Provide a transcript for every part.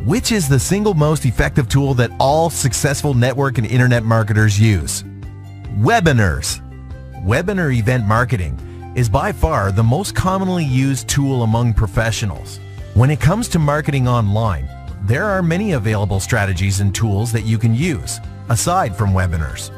Which is the single most effective tool that all successful network and internet marketers use? Webinars. Webinar event marketing is by far the most commonly used tool among professionals. When it comes to marketing online, there are many available strategies and tools that you can use, aside from webinars.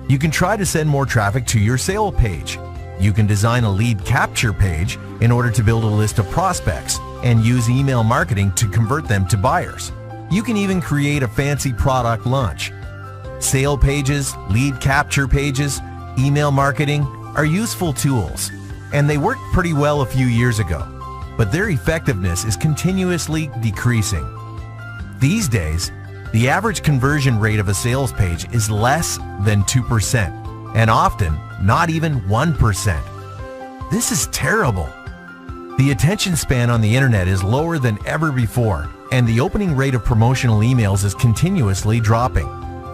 You can try to send more traffic to your sale page. You can design a lead capture page in order to build a list of prospects and use email marketing to convert them to buyers. You can even create a fancy product launch. Sale pages, lead capture pages, email marketing are useful tools, and they worked pretty well a few years ago, but their effectiveness is continuously decreasing. These days, the average conversion rate of a sales page is less than 2%, and often not even 1%. This is terrible. The attention span on the internet is lower than ever before, and the opening rate of promotional emails is continuously dropping.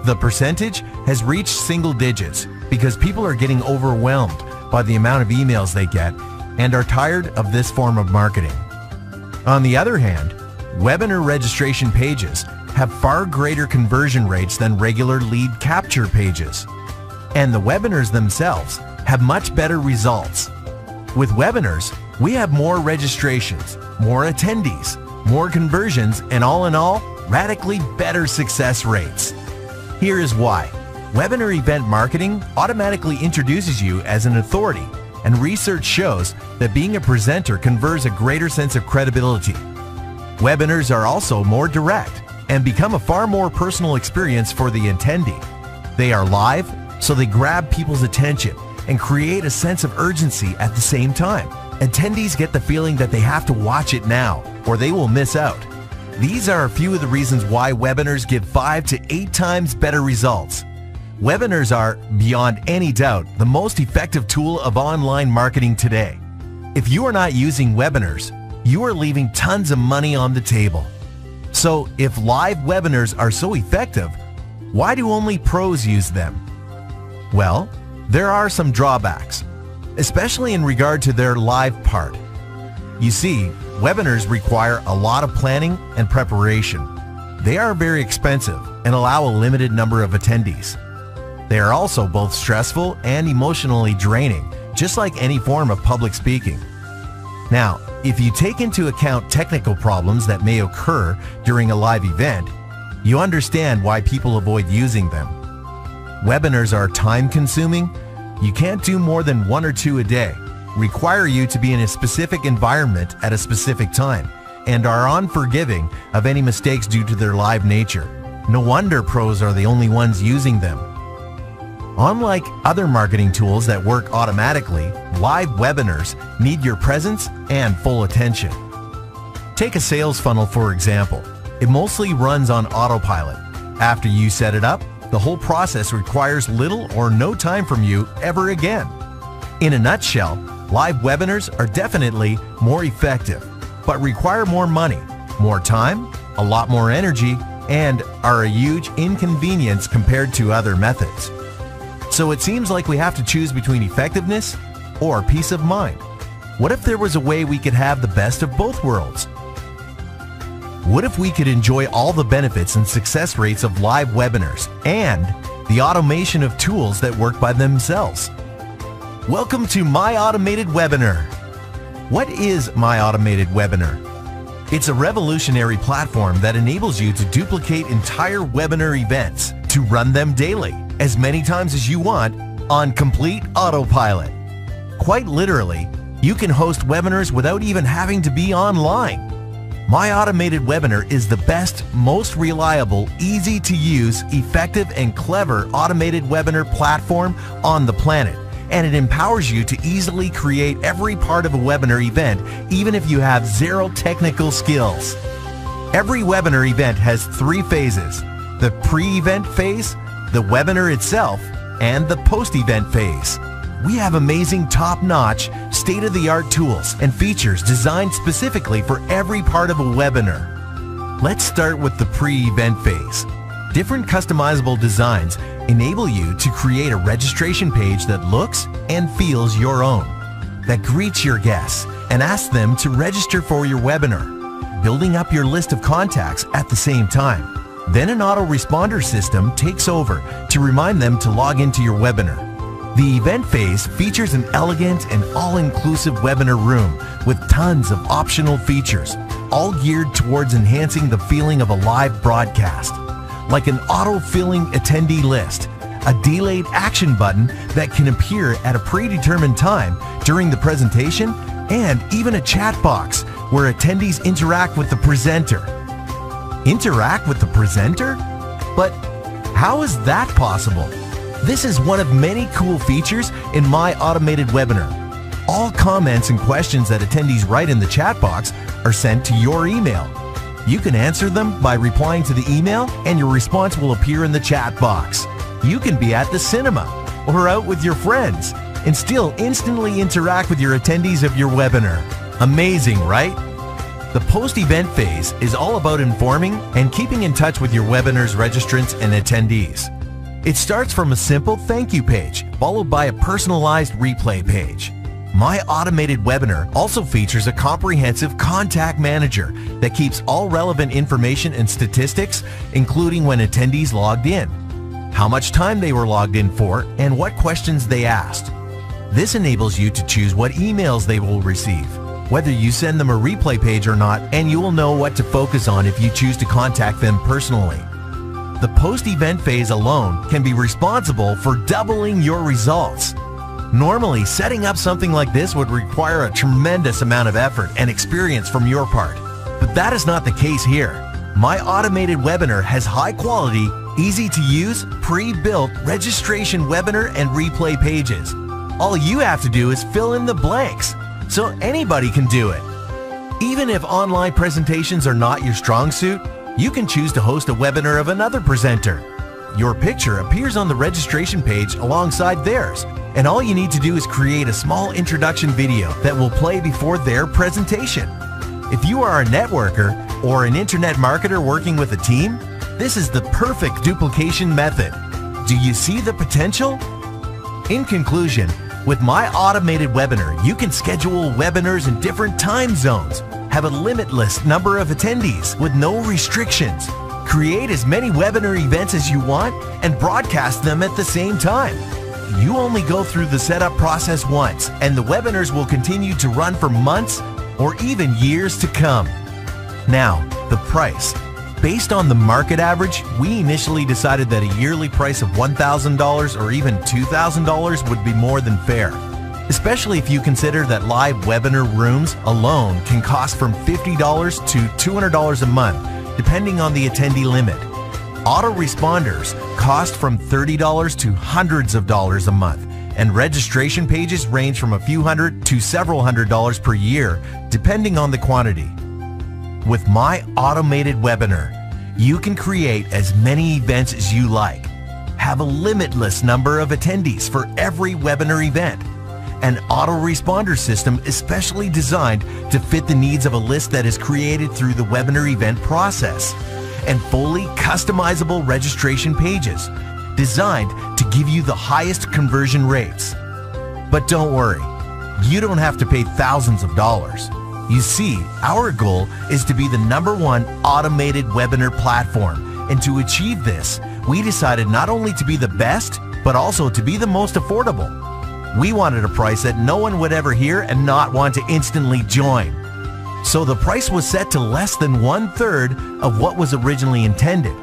The percentage has reached single digits because people are getting overwhelmed by the amount of emails they get and are tired of this form of marketing. On the other hand, webinar registration pages have far greater conversion rates than regular lead capture pages, and the webinars themselves have much better results. With webinars, we have more registrations, more attendees, more conversions, and all in all, radically better success rates. Here is why. Webinar event marketing automatically introduces you as an authority, and research shows that being a presenter confers a greater sense of credibility. Webinars are also more direct and become a far more personal experience for the attendee. They are live, so they grab people's attention and create a sense of urgency at the same time. Attendees get the feeling that they have to watch it now or they will miss out. These are a few of the reasons why webinars give 5 to 8 times better results. Webinars are, beyond any doubt, the most effective tool of online marketing today. If you are not using webinars, you are leaving tons of money on the table. So if live webinars are so effective, why do only pros use them? Well, there are some drawbacks, especially in regard to their live part. You see, webinars require a lot of planning and preparation. They are very expensive and allow a limited number of attendees. They are also both stressful and emotionally draining, just like any form of public speaking. Now, if you take into account technical problems that may occur during a live event, you understand why people avoid using them. Webinars are time-consuming. You can't do more than 1 or 2 a day, require you to be in a specific environment at a specific time, and are unforgiving of any mistakes due to their live nature. No wonder pros are the only ones using them. Unlike other marketing tools that work automatically, live webinars need your presence and full attention. Take a sales funnel, for example. It mostly runs on autopilot. After you set it up, the whole process requires little or no time from you ever again. In a nutshell, live webinars are definitely more effective, but require more money, more time, a lot more energy, and are a huge inconvenience compared to other methods. So it seems like we have to choose between effectiveness or peace of mind. What if there was a way we could have the best of both worlds? What if we could enjoy all the benefits and success rates of live webinars and the automation of tools that work by themselves? Welcome to My Automated Webinar. What is My Automated Webinar? It's a revolutionary platform that enables you to duplicate entire webinar events, to run them daily, as many times as you want, on complete autopilot. Quite literally, you can host webinars without even having to be online. My Automated Webinar is the best, most reliable, easy to use, effective, and clever automated webinar platform on the planet, and it empowers you to easily create every part of a webinar event, even if you have zero technical skills. Every webinar event has 3 phases: the pre-event phase, the webinar itself, and the post-event phase. We have amazing top-notch, state-of-the-art tools and features designed specifically for every part of a webinar. Let's start with the pre-event phase. Different customizable designs enable you to create a registration page that looks and feels your own, that greets your guests and asks them to register for your webinar. building up your list of contacts at the same time. Then an autoresponder system takes over to remind them to log into your webinar. The event phase features an elegant and all-inclusive webinar room with tons of optional features, all geared towards enhancing the feeling of a live broadcast, like an auto-filling attendee list, a delayed action button that can appear at a predetermined time during the presentation, and even a chat box where attendees interact with the presenter. Interact with the presenter? But how is that possible? This is one of many cool features in my automated webinar. All comments and questions that attendees write in the chat box are sent to your email. You can answer them by replying to the email, and your response will appear in the chat box. You can be at the cinema or out with your friends and still instantly interact with your attendees of your webinar. Amazing, right? The post-event phase is all about informing and keeping in touch with your webinar's registrants and attendees. It starts from a simple thank you page, followed by a personalized replay page. My automated webinar also features a comprehensive contact manager that keeps all relevant information and statistics, including when attendees logged in, how much time they were logged in for, and what questions they asked. This enables you to choose what emails they will receive, whether you send them a replay page or not, and you will know what to focus on if you choose to contact them personally. The post-event phase alone can be responsible for doubling your results. Normally, setting up something like this would require a tremendous amount of effort and experience from your part, but that is not the case here. My automated webinar has high-quality, easy-to-use, pre-built registration webinar and replay pages. All you have to do is fill in the blanks, so anybody can do it. Even if online presentations are not your strong suit, you can choose to host a webinar of another presenter. Your picture appears on the registration page alongside theirs, and all you need to do is create a small introduction video that will play before their presentation. If you are a networker or an internet marketer working with a team, this is the perfect duplication method. Do you see the potential? In conclusion, with my automated webinar, you can schedule webinars in different time zones, have a limitless number of attendees with no restrictions, create as many webinar events as you want, and broadcast them at the same time. You only go through the setup process once, and the webinars will continue to run for months or even years to come. Now, the price. Based on the market average, we initially decided that a yearly price of $1,000 or even $2,000 would be more than fair, especially if you consider that live webinar rooms alone can cost from $50 to $200 a month, depending on the attendee limit. Autoresponders cost from $30 to hundreds of dollars a month, and registration pages range from a few hundred to several $100s per year, depending on the quantity. With my automated webinar, you can create as many events as you like, have a limitless number of attendees for every webinar event, an autoresponder system especially designed to fit the needs of a list that is created through the webinar event process, and fully customizable registration pages designed to give you the highest conversion rates. But don't worry, you don't have to pay thousands of dollars. You see, our goal is to be the #1 automated webinar platform, and to achieve this, we decided not only to be the best, but also to be the most affordable. We wanted a price that no one would ever hear and not want to instantly join. So the price was set to less than 1/3 of what was originally intended.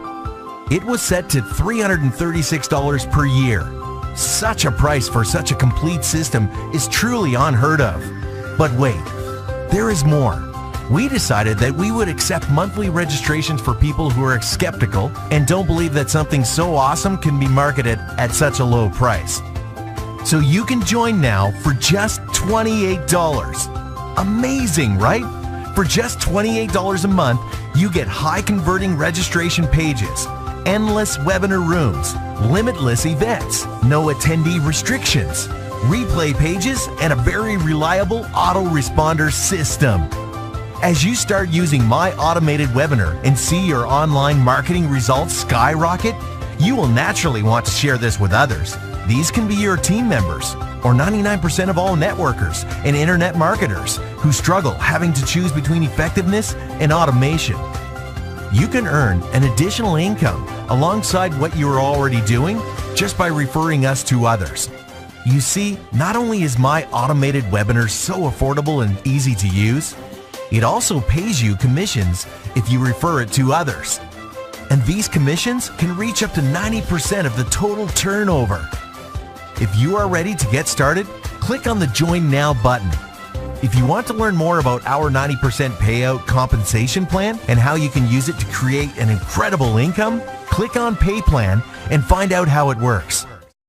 It was set to $336 per year. Such a price for such a complete system is truly unheard of. But wait, there is more. We decided that we would accept monthly registrations for people who are skeptical and don't believe that something so awesome can be marketed at such a low price. So you can join now for just $28. Amazing, right? For just $28 a month, you get high converting registration pages, endless webinar rooms, limitless events, no attendee restrictions, replay pages, and a very reliable autoresponder system. As you start using my automated webinar and see your online marketing results skyrocket, you will naturally want to share this with others. These can be your team members or 99% of all networkers and internet marketers who struggle having to choose between effectiveness and automation. You can earn an additional income alongside what you are already doing just by referring us to others. You see, not only is my automated webinar so affordable and easy to use, it also pays you commissions if you refer it to others. And these commissions can reach up to 90% of the total turnover. If you are ready to get started, click on the Join Now button. If you want to learn more about our 90% payout compensation plan and how you can use it to create an incredible income, click on Pay Plan and find out how it works.